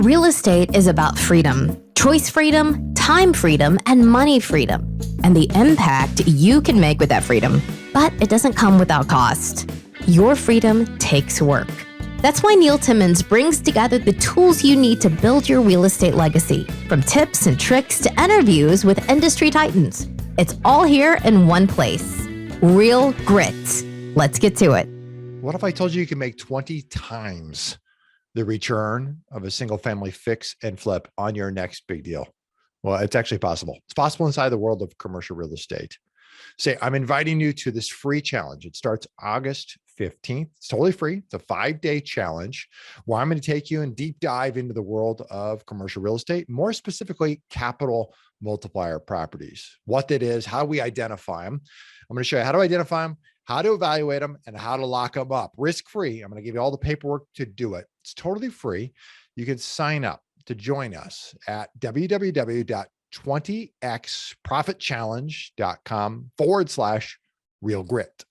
Real estate is about freedom, choice freedom, time freedom, and money freedom, and the impact you can make with that freedom. But it doesn't come without cost. Your freedom takes work. That's why Neil Timmins brings together the tools you need to build your real estate legacy, from tips and tricks to interviews with industry titans. It's all here in one place. Real Grit. Let's get to it. What if I told you can make 20 times the return of a single family fix and flip on your next big deal? Well, it's actually possible. It's possible inside the world of commercial real estate. Say, I'm inviting you to this free challenge. It starts August 15th. It's totally free. It's a 5-day challenge where I'm going to take you and deep dive into the world of commercial real estate, more specifically, capital multiplier properties, what that is, how we identify them. I'm going to show you how to identify them, how to evaluate them, and how to lock them up risk-free. I'm going to give you all the paperwork to do it. It's totally free. You can sign up to join us at www.20xprofitchallenge.com/real grit.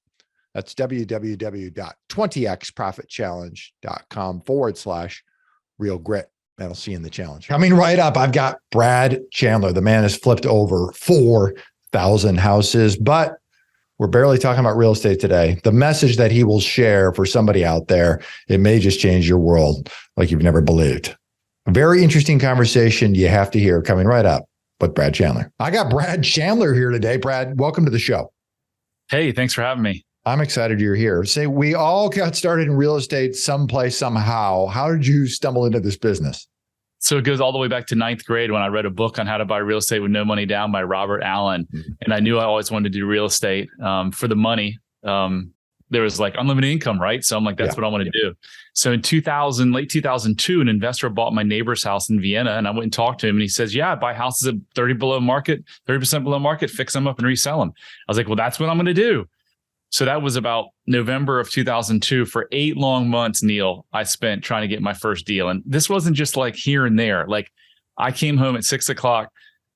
That's www.20xprofitchallenge.com/real grit. And I'll see you in the challenge. Coming right up, I've got Brad Chandler. The man has flipped over 4,000 houses, but we're barely talking about real estate today. The message that he will share for somebody out there, it may just change your world like you've never believed. A very interesting conversation you have to hear coming right up with Brad Chandler. I got Brad Chandler here today. Brad, welcome to the show. Hey, thanks for having me. I'm excited you're here. Say, we all got started in real estate someplace, somehow. How did you stumble into this business? So it goes all the way back to 9th grade when I read a book on how to buy real estate with no money down by Robert Allen. And I knew I always wanted to do real estate for the money. There was like unlimited income, right? So I'm like, that's what I want to do. So in late 2002, an investor bought my neighbor's house in Vienna, and I went and talked to him, and he says, yeah, I buy houses at 30% below market, fix them up and resell them. I was like, well, that's what I'm going to do. So that was about November of 2002. For 8 long months, Neil, I spent trying to get my first deal. And this wasn't just like here and there. Like I came home at 6 o'clock,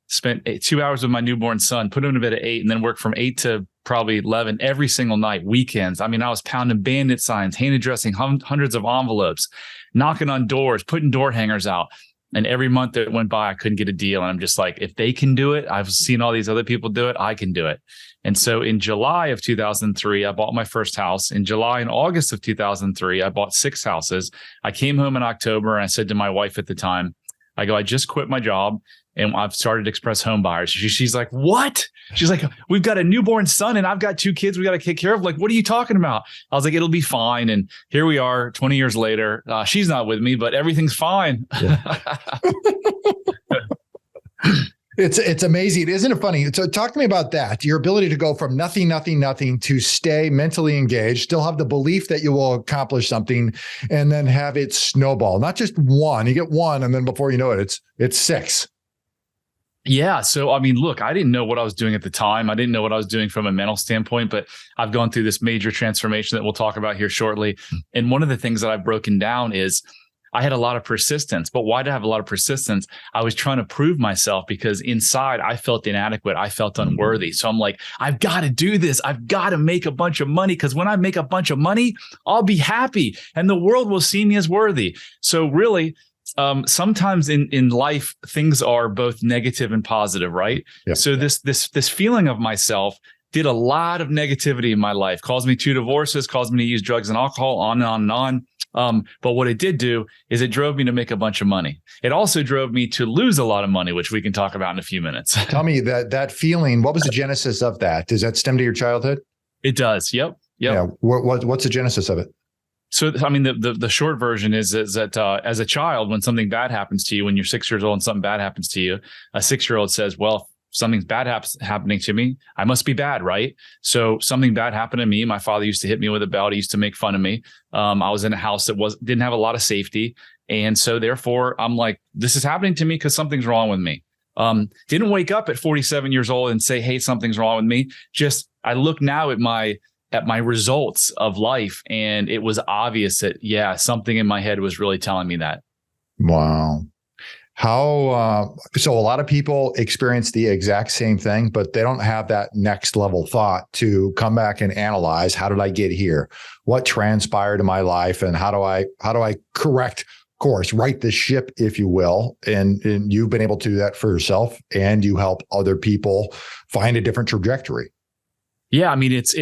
spent 2 hours with my newborn son, put him to bed at 8, and then worked from 8 to probably 11 every single night, weekends. I mean, I was pounding bandit signs, hand addressing hundreds of envelopes, knocking on doors, putting door hangers out. And every month that went by, I couldn't get a deal. And I'm just like, if they can do it, I've seen all these other people do it, I can do it. And so in July of 2003, I bought my first house. In July and August of 2003, I bought 6 houses. I came home in October and I said to my wife at the time, I just quit my job and I've started Express Home Buyers. She's like, what? She's like, we've got a newborn son and I've got 2 kids we got to take care of. Like, what are you talking about? I was like, it'll be fine. And here we are 20 years later. She's not with me, but everything's fine. Yeah. It's amazing. Isn't it funny? So talk to me about that. Your ability to go from nothing to stay mentally engaged, still have the belief that you will accomplish something, and then have it snowball. Not just one. You get one, and then before you know it, it's 6. Yeah. So, I mean, look, I didn't know what I was doing at the time. I didn't know what I was doing from a mental standpoint, but I've gone through this major transformation that we'll talk about here shortly. And one of the things that I've broken down is I had a lot of persistence. But why did I have a lot of persistence? I was trying to prove myself because inside I felt inadequate. I felt unworthy. So I'm like, I've got to do this. I've got to make a bunch of money, because when I make a bunch of money, I'll be happy and the world will see me as worthy. So really, sometimes in life, things are both negative and positive, right? Yep. So this feeling of myself did a lot of negativity in my life, caused me 2 divorces, caused me to use drugs and alcohol, on and on and on. But what it did do is it drove me to make a bunch of money. It also drove me to lose a lot of money, which we can talk about in a few minutes. Tell me that feeling, what was the genesis of that? Does that stem to your childhood? It does. Yep. Yeah. What's the genesis of it? So, I mean, the short version is that as a child, when something bad happens to you, when you're 6 years old and something bad happens to you, a 6-year-old says, well, something's bad happening to me, I must be bad, right? So something bad happened to me. My father used to hit me with a belt. He used to make fun of me. I was in a house that didn't have a lot of safety. And so therefore, I'm like, this is happening to me because something's wrong with me. Didn't wake up at 47 years old and say, hey, something's wrong with me. Just, I look now at my results of life, and it was obvious that, yeah, something in my head was really telling me that. Wow. So a lot of people experience the exact same thing, but they don't have that next level thought to come back and analyze, how did I get here? What transpired in my life, and how do I correct course, right the ship, if you will. And you've been able to do that for yourself, and you help other people find a different trajectory. Yeah, I mean, it's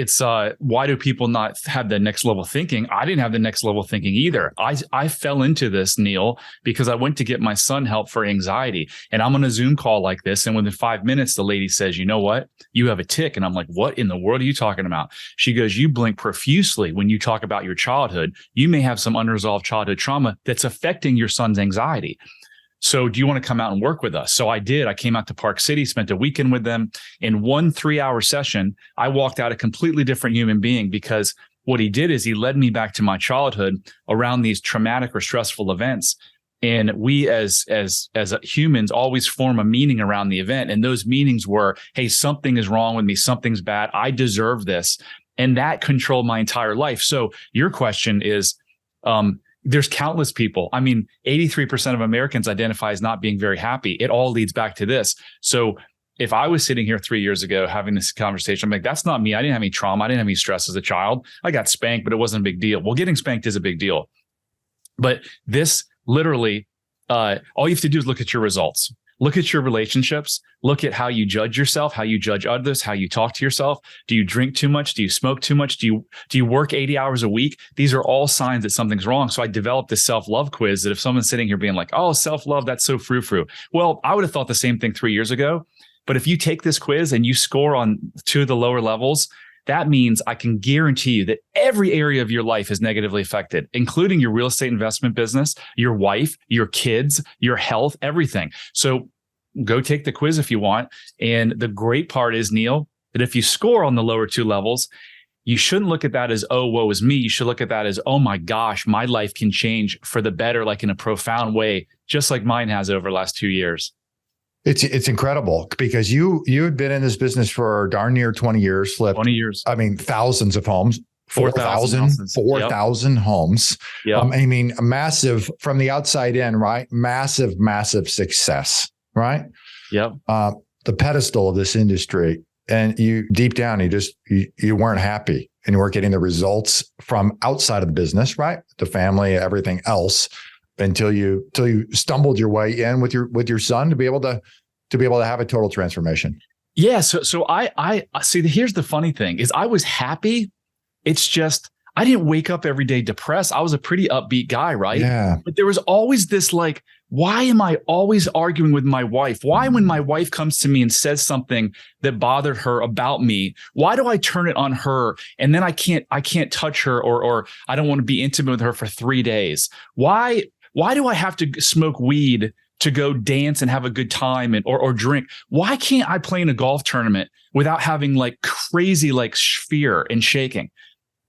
why do people not have the next level thinking? I didn't have the next level thinking either. I fell into this, Neil, because I went to get my son help for anxiety, and I'm on a Zoom call like this, and within 5 minutes, the lady says, "You know what? You have a tic," and I'm like, "What in the world are you talking about?" She goes, "You blink profusely when you talk about your childhood. You may have some unresolved childhood trauma that's affecting your son's anxiety. So do you want to come out and work with us?" So I did. I came out to Park City, spent a weekend with them. In 1 3-hour session, I walked out a completely different human being, because what he did is he led me back to my childhood around these traumatic or stressful events. And we as humans always form a meaning around the event. And those meanings were, hey, something is wrong with me. Something's bad. I deserve this. And that controlled my entire life. So your question is, there's countless people. I mean, 83% of Americans identify as not being very happy. It all leads back to this. So if I was sitting here 3 years ago having this conversation, I'm like, that's not me. I didn't have any trauma. I didn't have any stress as a child. I got spanked, but it wasn't a big deal. Well, getting spanked is a big deal. But this literally, all you have to do is look at your results. Look at your relationships. Look at how you judge yourself, how you judge others, how you talk to yourself. Do you drink too much? Do you smoke too much? Do you work 80 hours a week? These are all signs that something's wrong. So I developed this self-love quiz that if someone's sitting here being like, oh, self-love, that's so frou-frou. Well, I would have thought the same thing 3 years ago. But if you take this quiz and you score on 2 of the lower levels, that means I can guarantee you that every area of your life is negatively affected, including your real estate investment business, your wife, your kids, your health, everything. So go take the quiz if you want. And the great part is, Neil, that if you score on the lower 2 levels, you shouldn't look at that as, oh, woe is me. You should look at that as, oh my gosh, my life can change for the better, like in a profound way, just like mine has over the last 2 years. It's incredible, because you had been in this business for darn near 20 years, flipped 20 years. I mean, thousands of homes, 4,000 homes. Yep. I mean, a massive from the outside in, right? Massive success, right? Yep. The pedestal of this industry. And you deep down, you weren't happy, and you weren't getting the results from outside of the business, right? The family, everything else, until you stumbled your way in with your son to be able to have a total transformation. Yeah. So I see. Here's the funny thing is I was happy. It's just, I didn't wake up every day depressed. I was a pretty upbeat guy, right? Yeah. But there was always this like, why am I always arguing with my wife? Why, when my wife comes to me and says something that bothered her about me, why do I turn it on her? And then I can't touch her, or I don't want to be intimate with her for 3 days. Why do I have to smoke weed to go dance and have a good time or drink? Why can't I play in a golf tournament without having like crazy like fear and shaking?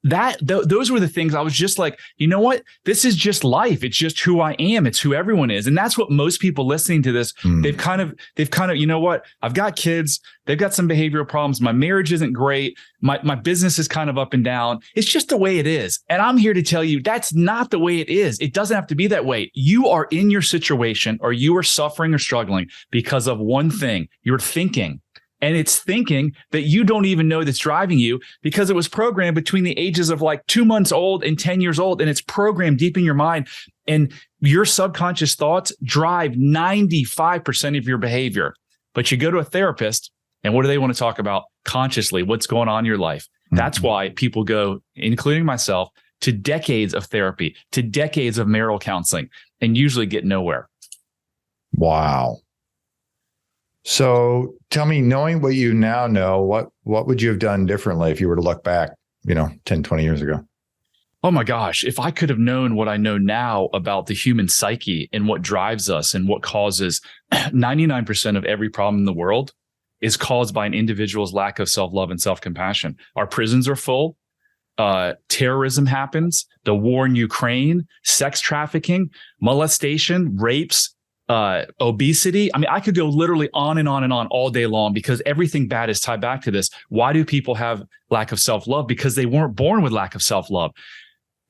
Those were the things I was just like, you know what? This is just life. It's just who I am. It's who everyone is. And that's what most people listening to this, they've kind of, you know what? I've got kids. They've got some behavioral problems. My marriage isn't great. My business is kind of up and down. It's just the way it is. And I'm here to tell you that's not the way it is. It doesn't have to be that way. You are in your situation, or you are suffering or struggling because of one thing, you're thinking. And it's thinking that you don't even know that's driving you, because it was programmed between the ages of like 2 months old and 10 years old. And it's programmed deep in your mind. And your subconscious thoughts drive 95% of your behavior. But you go to a therapist, and what do they want to talk about? Consciously, what's going on in your life. That's why people go, including myself, to decades of therapy, to decades of marital counseling, and usually get nowhere. Wow. So tell me, knowing what you now know, what would you have done differently if you were to look back, 10, 20 years ago? Oh my gosh, if I could have known what I know now about the human psyche and what drives us and what causes 99% of every problem in the world is caused by an individual's lack of self-love and self-compassion. Our prisons are full. Terrorism happens, the war in Ukraine, sex trafficking, molestation, rapes, obesity. I mean, I could go literally on and on and on all day long, because everything bad is tied back to this. Why do people have lack of self-love? Because they weren't born with lack of self-love.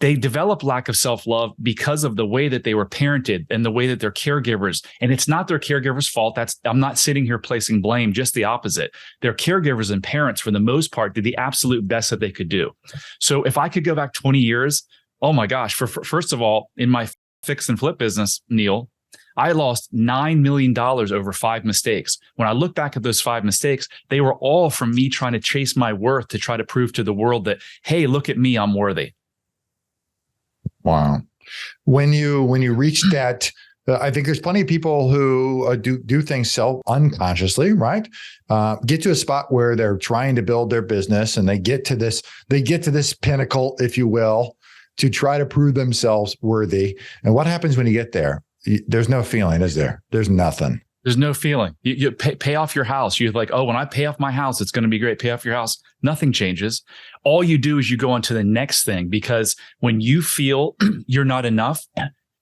They develop lack of self-love because of the way that they were parented and the way that they're caregivers. And it's not their caregiver's fault. I'm not sitting here placing blame, just the opposite. Their caregivers and parents, for the most part, did the absolute best that they could do. So if I could go back 20 years, oh my gosh, first of all, in my fix and flip business, Neil, I lost $9 million over 5 mistakes. When I look back at those 5 mistakes, they were all from me trying to chase my worth to try to prove to the world that, hey, look at me, I'm worthy. Wow. When you reach that, I think there's plenty of people who do things unconsciously, right? Get to a spot where they're trying to build their business, and they get to this pinnacle, if you will, to try to prove themselves worthy. And what happens when you get there? There's no feeling, is there? There's nothing. There's no feeling. You pay off your house. You're like, oh, when I pay off my house, it's going to be great. Pay off your house. Nothing changes. All you do is you go on to the next thing, because when you feel you're not enough,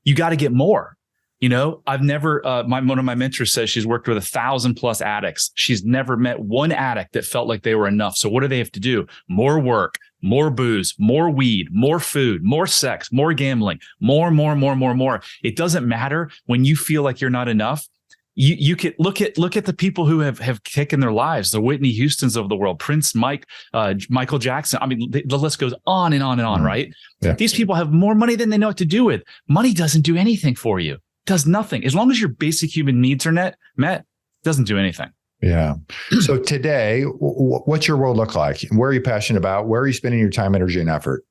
you got to get more. You know, I've never, one of my mentors says she's worked with 1,000+ addicts. She's never met one addict that felt like they were enough. So what do they have to do? More work, more booze, more weed, more food, more sex, more gambling, more. It doesn't matter when you feel like you're not enough. You could look at the people who have taken their lives, the Whitney Houstons of the world, Prince, Michael Jackson. I mean, the list goes on and on and on, right? Yeah. These people have more money than they know what to do with. Money doesn't do anything for you. Does nothing. As long as your basic human needs are met, doesn't do anything. Yeah. So today, what's your world look like? Where are you passionate about? Where are you spending your time, energy, and effort?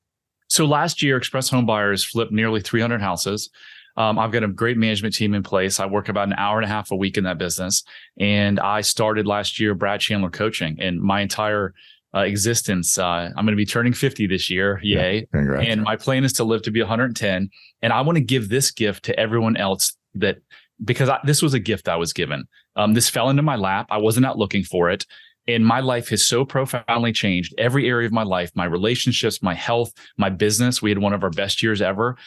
So last year, Express Home Buyers flipped nearly 300 houses. I've got a great management team in place. I work about an hour and a half a week in that business. And I started last year Brad Chandler Coaching, and my entire existence. I'm going to be turning 50 this year. Yay. Yeah, and my plan is to live to be 110. And I want to give this gift to everyone else because this was a gift I was given. This fell into my lap. I wasn't out looking for it. And my life has so profoundly changed. Every area of my life, my relationships, my health, my business. We had one of our best years ever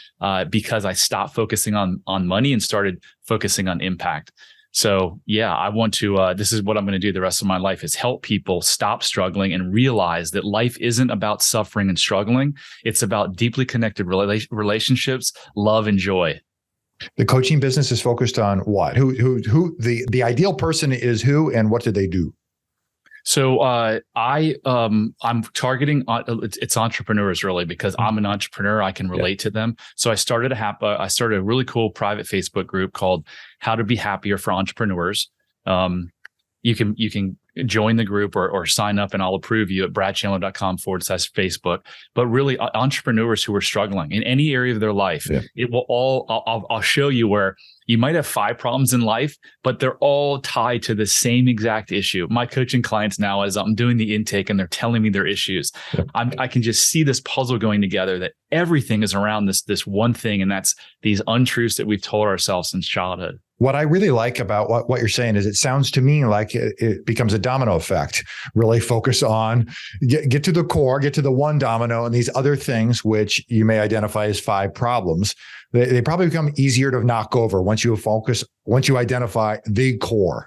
because I stopped focusing on money and started focusing on impact. So yeah, I want to, this is what I'm going to do the rest of my life, is help people stop struggling and realize that life isn't about suffering and struggling. It's about deeply connected relationships, love, and joy. The coaching business is focused on what? Who the ideal person is who, and what do they do? So I'm targeting it's entrepreneurs, really, because I'm an entrepreneur. I can relate to them. So I started a really cool private Facebook group called How to Be Happier for Entrepreneurs. You can join the group or sign up, and I'll approve you at bradchandler.com/Facebook. But really, entrepreneurs who are struggling in any area of their life, it will I'll show you where you might have 5 problems in life, but they're all tied to the same exact issue. My coaching clients now, as I'm doing the intake and they're telling me their issues, I can just see this puzzle going together, that everything is around this one thing, and that's these untruths that we've told ourselves since childhood. What I really like about what you're saying is it sounds to me like it becomes a domino effect. Really focus on, get to the core, get to the one domino, and these other things, which you may identify as 5 problems, they probably become easier to knock over once you identify the core.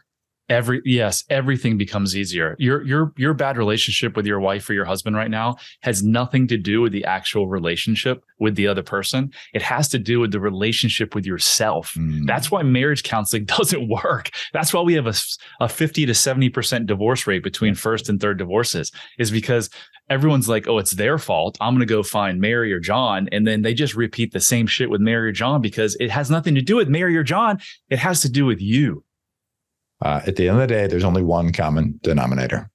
Everything becomes easier. Your bad relationship with your wife or your husband right now has nothing to do with the actual relationship with the other person. It has to do with the relationship with yourself. That's why marriage counseling doesn't work. That's why we have a 50 to 70% divorce rate between first and third divorces, is because everyone's like, oh, it's their fault. I'm going to go find Mary or John. And then they just repeat the same shit with Mary or John, because it has nothing to do with Mary or John. It has to do with you. At the end of the day, there's only one common denominator.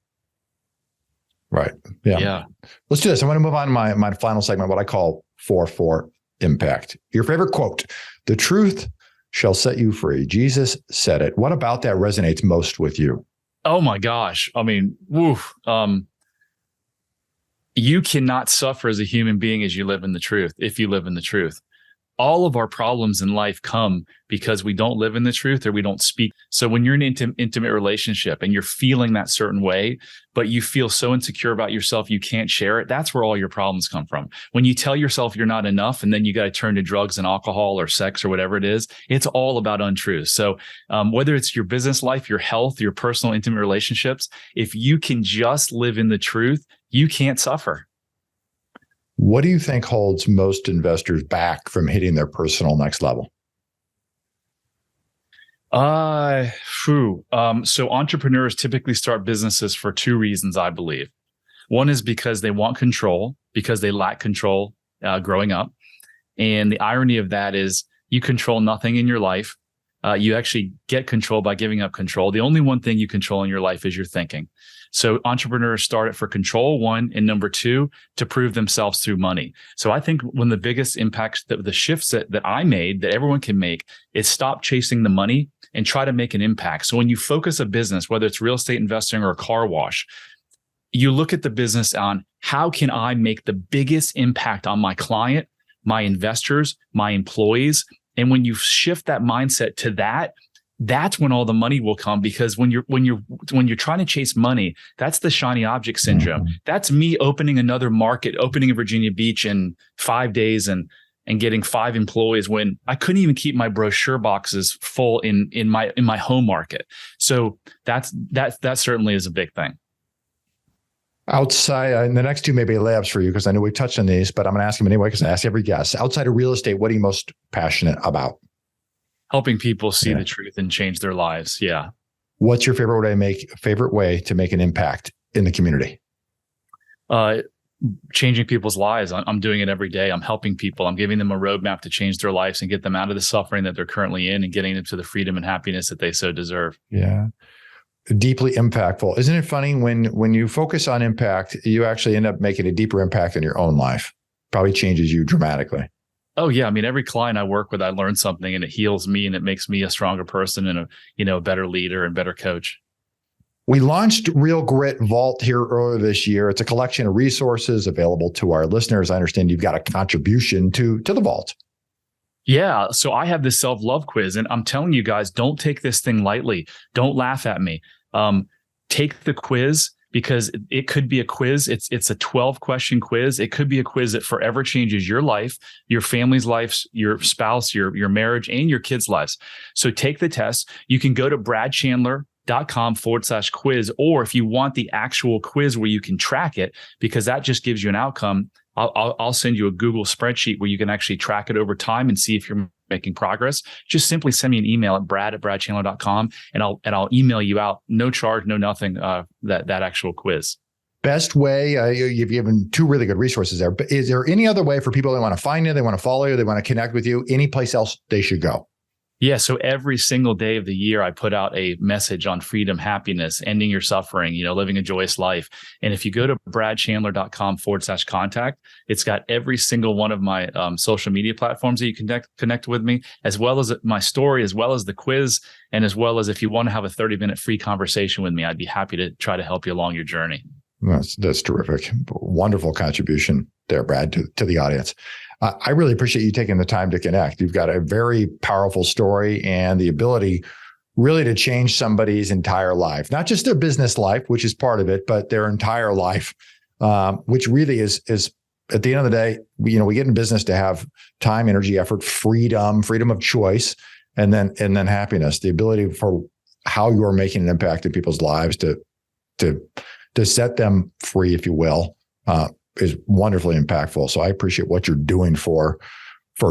Right. Yeah. Let's do this. I want to move on to my final segment, what I call 4 impact. Your favorite quote: "The truth shall set you free." Jesus said it. What about that resonates most with you? Oh my gosh. I mean, you cannot suffer as a human being as you live in the truth, if you live in the truth. All of our problems in life come because we don't live in the truth, or we don't speak. So when you're in an intimate relationship and you're feeling that certain way, but you feel so insecure about yourself, you can't share it, that's where all your problems come from. When you tell yourself you're not enough, and then you got to turn to drugs and alcohol or sex or whatever it is, it's all about untruth. So whether it's your business life, your health, your personal intimate relationships, if you can just live in the truth, you can't suffer. What do you think holds most investors back from hitting their personal next level? So entrepreneurs typically start businesses for 2 reasons, I believe. One is because they want control, because they lack control growing up. And the irony of that is you control nothing in your life. You actually get control by giving up control. The only one thing you control in your life is your thinking. So entrepreneurs start it for control, one, and number two, to prove themselves through money. So I think one of the biggest impacts, the shifts that I made, that everyone can make, is stop chasing the money and try to make an impact. So when you focus a business, whether it's real estate investing or a car wash, you look at the business on how can I make the biggest impact on my client, my investors, my employees. And when you shift that mindset to that, that's when all the money will come. Because when you're trying to chase money, that's the shiny object syndrome. That's me opening another market, opening in Virginia Beach in 5 days and getting 5 employees when I couldn't even keep my brochure boxes full in my home market. So that certainly is a big thing. Outside, and the next two may be layups for you because I know we touched on these, but I'm going to ask them anyway because I ask every guest. Outside of real estate, what are you most passionate about? Helping people see the truth and change their lives. Yeah. What's your favorite way to make an impact in the community? Changing people's lives. I'm doing it every day. I'm helping people. I'm giving them a roadmap to change their lives and get them out of the suffering that they're currently in and getting them to the freedom and happiness that they so deserve. Yeah. Deeply impactful. Isn't it funny when you focus on impact, you actually end up making a deeper impact in your own life? Probably changes you dramatically. Oh yeah. I mean, every client I work with, I learn something and it heals me and it makes me a stronger person and a better leader and better coach. We launched Real Grit Vault here earlier this year. It's a collection of resources available to our listeners. I understand you've got a contribution to the vault. Yeah. So I have this self-love quiz and I'm telling you guys, don't take this thing lightly. Don't laugh at me. Take the quiz because it could be a quiz. It's a 12-question quiz. It could be a quiz that forever changes your life, your family's lives, your spouse, your marriage, and your kids' lives. So take the test. You can go to bradchandler.com/quiz, or if you want the actual quiz where you can track it, because that just gives you an outcome, I'll send you a Google spreadsheet where you can actually track it over time and see if you're making progress. Just simply send me an email at brad@bradchandler.com and I'll email you out, no charge, no nothing, that actual quiz. Best way, you've given 2 really good resources there, but is there any other way for people that want to find you, they want to follow you, they want to connect with you, any place else they should go? Yeah. So every single day of the year, I put out a message on freedom, happiness, ending your suffering, living a joyous life. And if you go to bradchandler.com/contact, it's got every single one of my social media platforms that you can connect with me, as well as my story, as well as the quiz, and as well as if you want to have a 30-minute free conversation with me, I'd be happy to try to help you along your journey. That's terrific. Wonderful contribution there, Brad, to the audience. I really appreciate you taking the time to connect. You've got a very powerful story and the ability really to change somebody's entire life, not just their business life, which is part of it, but their entire life, which really is at the end of the day, we get in business to have time, energy, effort, freedom of choice, and then happiness, the ability for how you are making an impact in people's lives to set them free, if you will, is wonderfully impactful. So I appreciate what you're doing for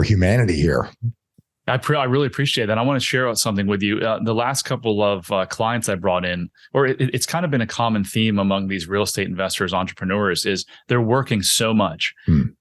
humanity here. I really appreciate that. I want to share something with you. The last couple of clients I brought in, or it's kind of been a common theme among these real estate investors, entrepreneurs, is they're working so much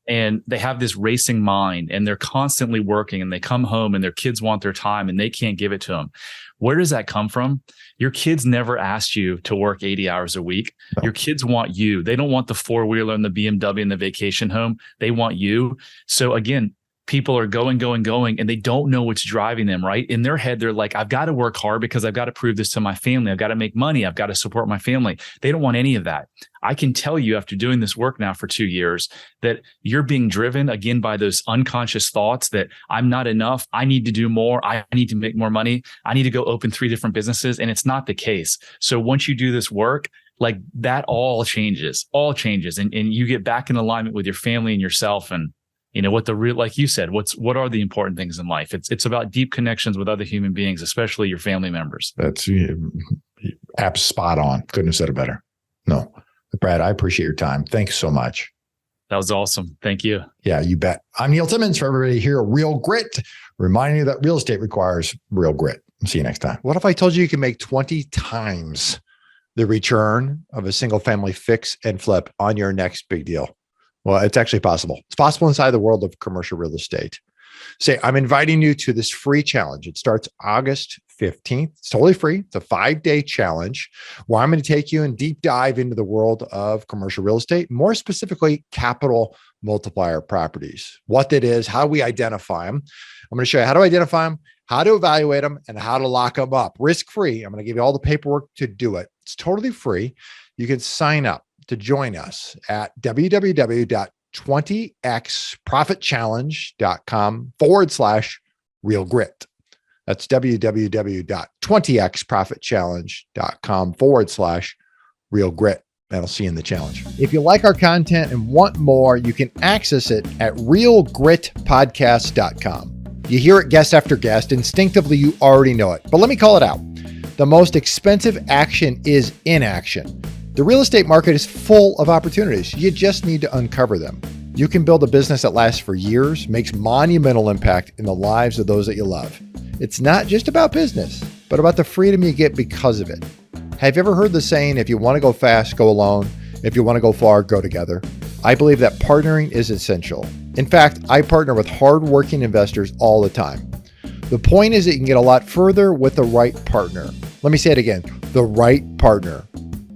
and they have this racing mind and they're constantly working and they come home and their kids want their time and they can't give it to them. Where does that come from? Your kids never asked you to work 80 hours a week. No. Your kids want you. They don't want the 4-wheeler and the BMW and the vacation home. They want you. So again, people are going, and they don't know what's driving them, right? In their head, they're like, I've got to work hard because I've got to prove this to my family. I've got to make money. I've got to support my family. They don't want any of that. I can tell you after doing this work now for 2 years that you're being driven again by those unconscious thoughts that I'm not enough. I need to do more. I need to make more money. I need to go open 3 different businesses. And it's not the case. So once you do this work, like that all changes. And you get back in alignment with your family and yourself. And what like you said, what are the important things in life? It's about deep connections with other human beings, especially your family members. That's spot on. Couldn't have said it better. No, Brad, I appreciate your time. Thanks so much. That was awesome. Thank you. Yeah, you bet. I'm Neil Timmins for everybody here. Real Grit, reminding you that real estate requires real grit. See you next time. What if I told you can make 20 times the return of a single family fix and flip on your next big deal? Well, it's actually possible. It's possible inside the world of commercial real estate. Say, I'm inviting you to this free challenge. It starts August 15th. It's totally free. It's a 5-day challenge where I'm going to take you and deep dive into the world of commercial real estate, more specifically, capital multiplier properties, what that is, how we identify them. I'm going to show you how to identify them, how to evaluate them, and how to lock them up risk-free. I'm going to give you all the paperwork to do it. It's totally free. You can sign up to join us at www.20xprofitchallenge.com/real grit. That's www.20xprofitchallenge.com/real grit. And I'll see you in the challenge. If you like our content and want more, you can access it at realgritpodcast.com. You hear it guest after guest. Instinctively, you already know it. But let me call it out. The most expensive action is inaction. The real estate market is full of opportunities. You just need to uncover them. You can build a business that lasts for years, makes monumental impact in the lives of those that you love. It's not just about business, but about the freedom you get because of it. Have you ever heard the saying, if you want to go fast, go alone. If you want to go far, go together. I believe that partnering is essential. In fact, I partner with hardworking investors all the time. The point is that you can get a lot further with the right partner. Let me say it again, the right partner.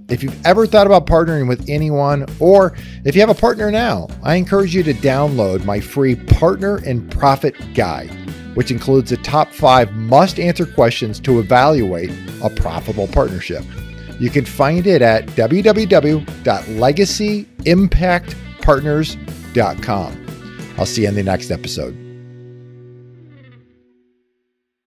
If you've ever thought about partnering with anyone, or if you have a partner now, I encourage you to download my free Partner and Profit Guide, which includes the top 5 must-answer questions to evaluate a profitable partnership. You can find it at www.legacyimpactpartners.com. I'll see you in the next episode.